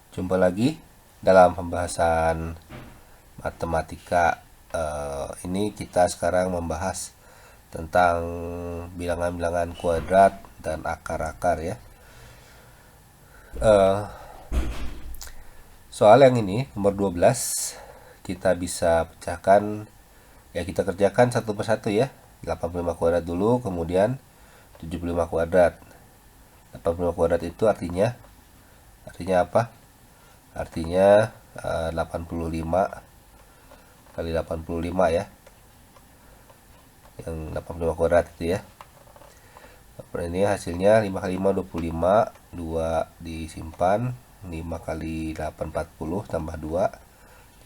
Jumpa lagi dalam pembahasan matematika. Ini kita sekarang membahas tentang bilangan-bilangan kuadrat dan akar-akar ya. Soal yang ini nomor 12 kita bisa pecahkan ya, kita kerjakan satu persatu ya. 85 kuadrat dulu, kemudian 75 kuadrat. 85 kuadrat itu artinya apa? Artinya 85 kali 85 ya. Yang 85 kuadrat itu ya. Ini hasilnya 5 kali 5 25, 2 disimpan, 5 kali 8 40 tambah 2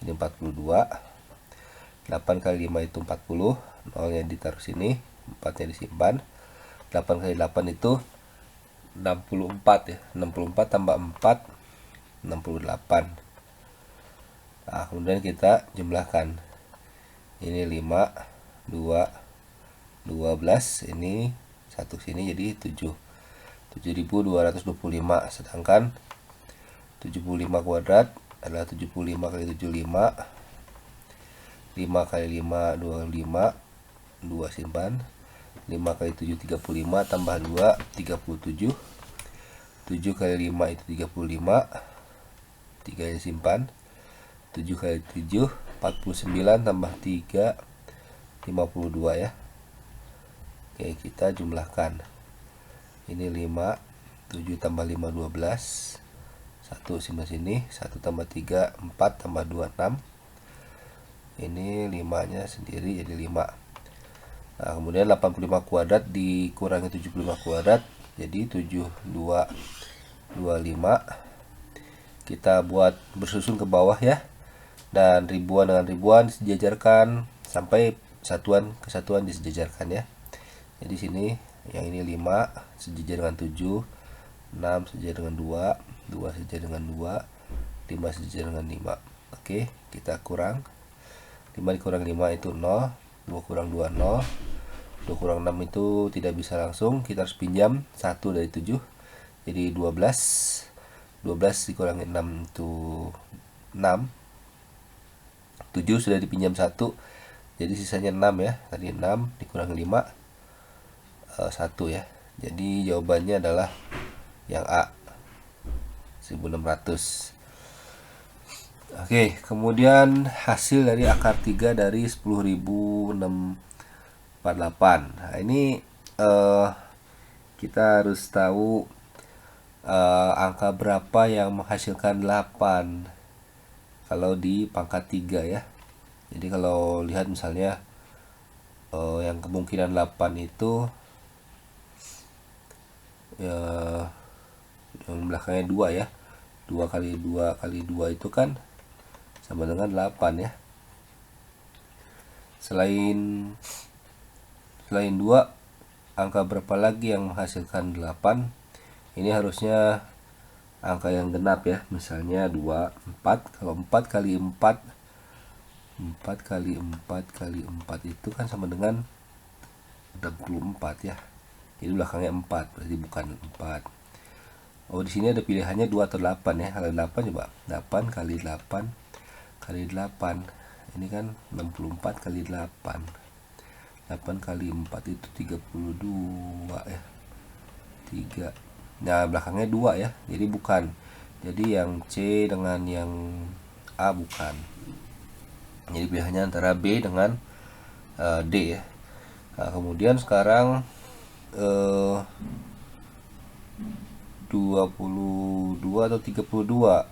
jadi 42. 8 kali 5 itu 40, nolnya ditaruh sini, 4 nya disimpan. 8 kali 8 itu 64 ya. 64 tambah 4 68. Nah, kemudian kita jumlahkan. Ini 5, 2, 12, ini satu sini jadi 7. 7225, sedangkan 75 kuadrat adalah 75 kali 75. 5 kali 5 25, 2 simpan. 5 kali 7 35 tambah 2 37. 7 kali 5 itu 35, 3 nya simpan. 7 kali 7 49 tambah 3 52 ya. Oke, kita jumlahkan. Ini 5, 7 tambah 5 12. 1 simpan sini, 1 tambah 3 4 tambah 2 6. Ini 5 nya sendiri jadi 5. Nah, kemudian 85 kuadrat dikurangi 75 kuadrat jadi 7225. Kita buat bersusun ke bawah ya. Dan ribuan dengan ribuan disejajarkan sampai satuan ke satuan disejajarkan ya. Jadi sini yang ini 5 sejajar dengan 7, 6 sejajar dengan 2, 2 sejajar dengan 2, 5 sejajar dengan 5. Oke, kita kurang. 5 dikurang 5 itu 0, 2 kurang 2 0, 2 kurang 6 itu tidak bisa langsung, kita harus pinjam 1 dari 7, jadi 12. 12 dikurangi 6 itu 6. 7 sudah dipinjam 1, jadi sisanya 6 ya. Tadi 6 dikurangi 5, 1 ya. Jadi jawabannya adalah yang A, 1600. Oke, kemudian hasil dari akar 3 dari 10.648. Nah, ini kita harus tahu angka berapa yang menghasilkan 8 kalau di pangkat 3 ya. Jadi kalau lihat misalnya yang kemungkinan 8 itu yang belakangnya 2 ya. 2 kali 2 kali 2 itu kan sama dengan 8 ya. Selain 2, angka berapa lagi yang menghasilkan 8? Ini harusnya angka yang genap ya. Misalnya 2, 4. Kalau 4 kali 4, 4 kali 4 kali 4 itu kan sama dengan 64 ya. Jadi belakangnya 4, berarti bukan 4. Oh, di sini ada pilihannya 2 atau 8 ya. Kalau 8 coba 8 kali 8 kali 8. Ini kan 64 kali 8. 8 kali 4 itu 32 ya. 3. Nah, belakangnya 2 ya. Jadi bukan. Jadi yang C dengan yang A bukan. Jadi pilihannya antara B dengan D ya. Nah, kemudian sekarang 22 atau 32.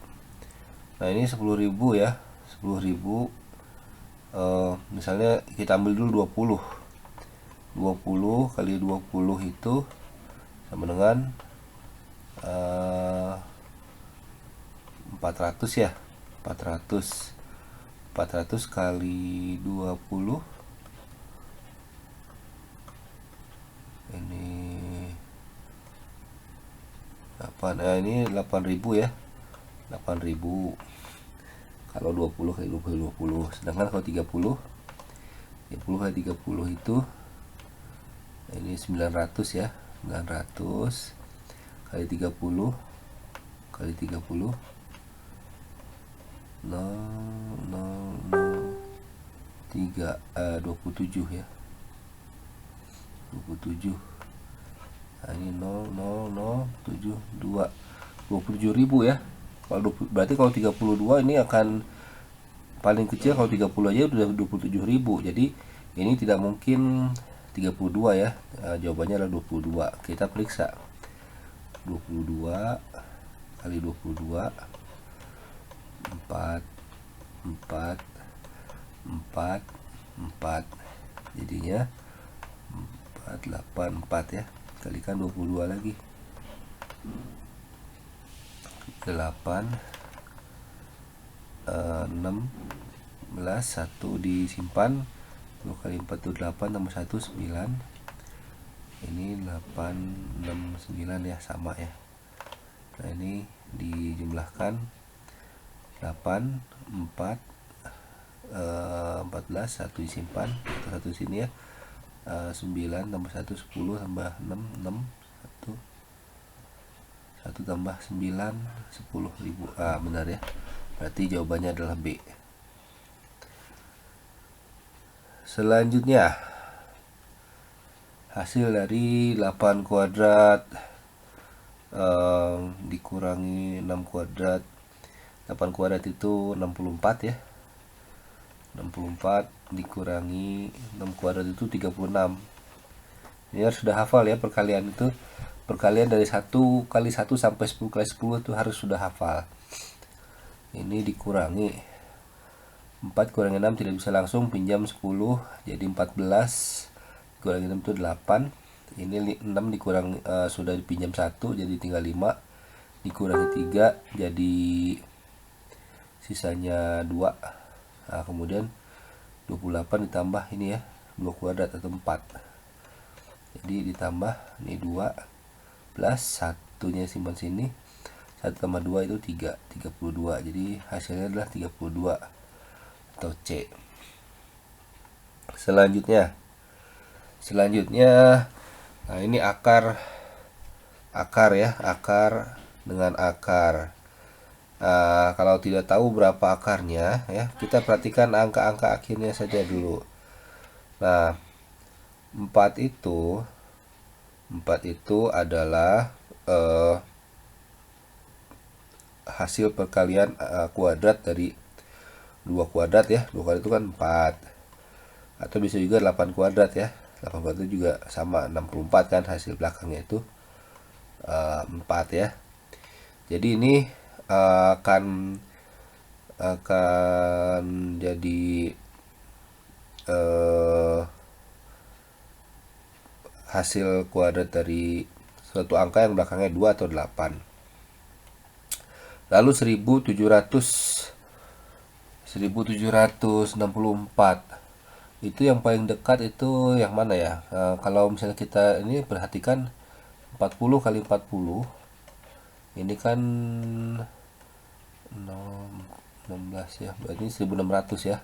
Nah, ini 10.000 ya. 10.000 misalnya kita ambil dulu 20. 20 kali 20 itu sama dengan 400 ya. 400 kali 20 ini apa? Nah, ini 8.000 ya. 8.000 kalau 20 kali 20 20. Sedangkan kalau 30 kali 30 itu ini 900 ya. 900 kali 30 kali 30 27 ya, 27. Nah, ini 0,0072, 27.000 ya. Berarti kalau 32 ini akan paling kecil, kalau 30 aja udah 27.000. Jadi ini tidak mungkin 32 ya. Jawabannya adalah 22. Kita periksa. 22 kali 22, 4 4 4 4, jadinya 484 ya. Kalikan 22 lagi, 8 16, 1 disimpan, 2 kali 4 itu 8, tambah 1 9. Ini 869 ya, sama ya. Nah, ini dijumlahkan 8 4 14, 1 disimpan, 1 sini ya, 9 tambah 1 10, tambah 6 6, 1 tambah 9 10.000. Benar ya, berarti jawabannya adalah B. Selanjutnya, hasil dari 8 kuadrat dikurangi 6 kuadrat. 8 kuadrat itu 64 ya. 64 dikurangi 6 kuadrat itu 36. Ini harus sudah hafal ya perkalian itu. Perkalian dari 1 kali 1 sampai 10 kali 10 itu harus sudah hafal. Ini dikurangi 4 kurangi 6 tidak bisa langsung, pinjam 10 jadi 14, kurangi 6 itu 8. Ini 6 dikurang sudah dipinjam 1 jadi tinggal 5, dikurangi 3 jadi sisanya 2. Nah, kemudian 28 ditambah ini ya, 2 kuadrat atau 4. Jadi ditambah ini 2 plus 1-nya simpan sini. 1 tambah 2 itu 3, 32. Jadi hasilnya adalah 32 atau C. Selanjutnya, nah ini akar ya, akar dengan akar. Kalau tidak tahu berapa akarnya ya, kita perhatikan angka-angka akhirnya saja dulu. Nah, 4 itu adalah hasil perkalian kuadrat dari 2 kuadrat ya. 2 kuadrat itu kan 4. Atau bisa juga 8 kuadrat ya. 8 kuadrat itu juga sama 64 kan, hasil belakangnya itu 4 ya. Jadi ini akan jadi hasil kuadrat dari suatu angka yang belakangnya 2 atau 8. Lalu 1764 itu yang paling dekat itu yang mana ya? Kalau misalnya kita ini perhatikan 40 kali 40 ini kan 16 ya, berarti 1600 ya.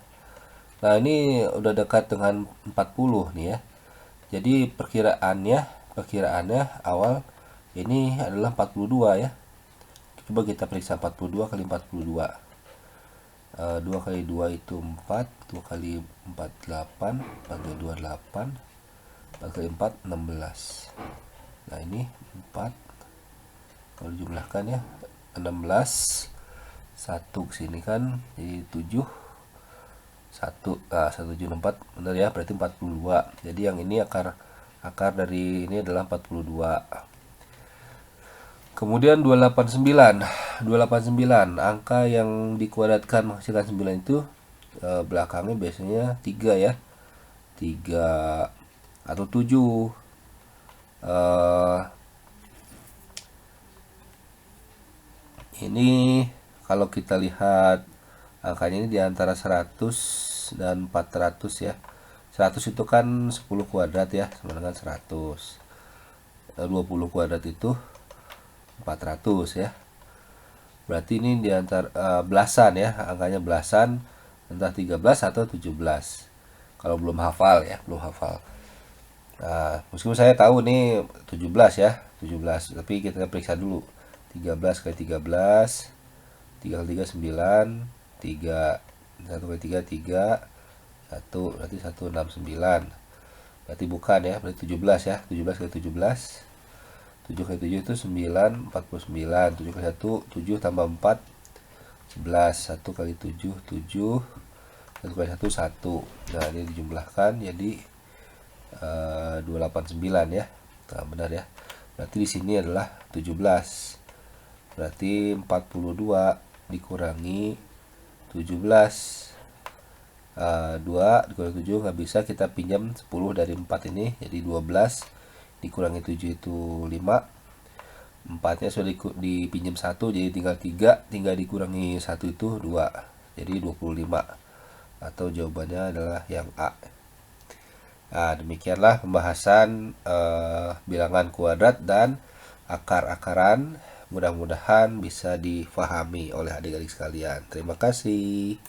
Nah, ini udah dekat dengan 40 nih ya. Jadi perkiraannya awal ini adalah 42 ya. Coba kita periksa 42 kali 42. 2 kali 2 itu 4, 2 kali 4 8, 4 kali 2 8, 4 kali 4 16. Nah, ini 4 kalau dijumlahkan ya 16, 1 kesini kan jadi 7, 174 benar ya, berarti 42. Jadi yang ini akar dari ini adalah 42. Kemudian 289 angka yang dikuadratkan menghasilkan 9 itu belakangnya biasanya 3 ya, 3 atau 7. Ini kalau kita lihat angkanya ini di antara 100 dan 400 ya. 100 itu kan 10 kuadrat ya, sama dengan 100. 20 kuadrat itu 400 ya. Berarti ini di antara belasan ya, angkanya belasan, entah 13 atau 17. Kalau belum hafal ya, belum hafal. Nah, meskipun saya tahu nih 17 ya, 17, tapi kita periksa dulu. 13 kali 13, 3 kali 3 9, 3, 1 kali 3, 3, 1, berarti 169. Berarti bukan ya, berarti 17 ya, 17 kali 17. 7 kali 7 itu 9, 49. 7 kali 1, 7 tambah 4, 11. 1 kali 7, 7. 1 kali 1, 1. Nah, ini dijumlahkan jadi 289 ya. Nah, benar ya. Berarti di sini adalah 17. Berarti 42 dikurangi 17. 2 dikurangi 7 nggak bisa, kita pinjam 10 dari 4 ini, jadi 12 dikurangi 7 itu 5. 4 nya sudah dipinjam 1, jadi tinggal 3, tinggal dikurangi 1 itu 2, jadi 25, atau jawabannya adalah yang A. Nah, demikianlah pembahasan bilangan kuadrat dan akar-akaran. Mudah-mudahan bisa difahami oleh adik-adik sekalian. Terima kasih.